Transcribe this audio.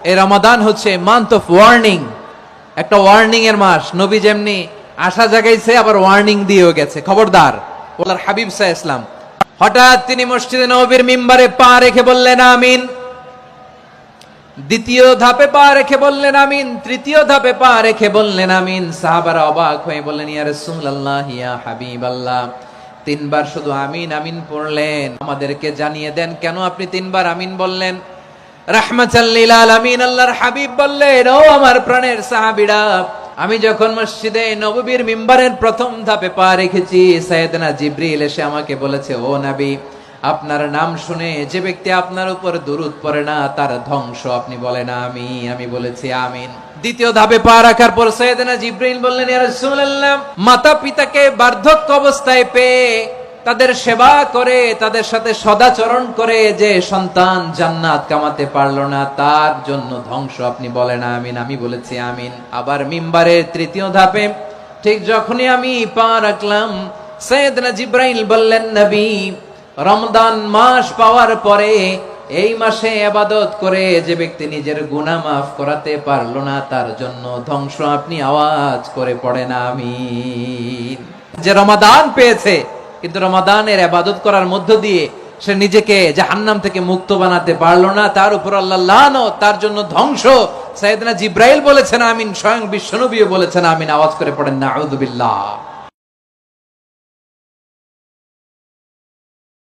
এই রমাদান হচ্ছে month of warning, একটা ওয়ার্নিং এর মাস। নবী যেমনি আশা জাগাইছে, আবার ওয়ার্নিং দিয়েও গেছে, খবরদার। আল্লাহর হাবিব সাল্লাল্লাহু আলাইহি ওয়াসাল্লাম হঠাৎ তিনি মসজিদে নববীর মিম্বারে পা রেখে বললেন আমিন। দ্বিতীয় ধাপে পা রেখে বললেন আমিন, তৃতীয় ধাপে পা রেখে বললেন আমিন। সাহাবারা অবাক হয়ে বললেন, ইয়া রাসূলুল্লাহ, ইয়া হাবিবাল্লাহ, তিনবার শুধু আমিন আমিন পড়লেন, আমাদেরকে জানিয়ে দেন কেন আপনি তিনবার আমিন বললেন। রাহমাতাল লিল আলামিন আল্লাহর হাবিব বললেন, ও আমার প্রাণের সাহাবীরা, আমি যখন মসজিদে নববীর মিম্বারের প্রথম ধাপে পা রেখেছি, সাইয়েদনা জিবরিল এসে আমাকে বলেছে, ও নবী, আপনার নাম শুনে যে ব্যক্তি আপনার উপর দুরূদ পড়ে না তার ধ্বংস। আপনি বলেন আমি বলেছি আমিন। দ্বিতীয় ধাপে পা রাখার পর সাইয়েদনা জিবরিল বললেন, ইয়া রাসূলুল্লাহ, মাতা পিতাকে বার্ধক্য অবস্থায় পেয়ে তাদের সেবা করে, তাদের সাথে সদাচরণ করে যে সন্তান জান্নাত কামাতে পারলো না, তার জন্য ধ্বংস। আপনি বলেন আমিন। আমি বলেছি আমিন। আবার মিম্বারের তৃতীয় ধাপে ঠিক যখনই আমি পা রাখলাম, সাইয়েদনা জিবরাইল বললেন, নবী, রমজান মাস পাওয়ার পরে এই মাসে ইবাদত করে যে ব্যক্তি নিজের গুনাহ মাফ করাতে পারলো না, তার জন্য ধ্বংস। আপনি আওয়াজ করে পড়েন আমিন। যে রমাদান পেয়েছে কিন্তু রমাদানের ইবাদত করার মধ্য দিয়ে সে নিজেকে জাহান্নাম থেকে মুক্ত বানাতে পারলো না, তার উপর আল্লাহ লানত, তার জন্য ধ্বংস। সাইয়েদনা জিবরাইল বলেছেন আমিন, স্বয়ং বিশ্বনবীও বলেছেন আমিন। আওয়াজ করে পড়েন নাউযুবিল্লাহ।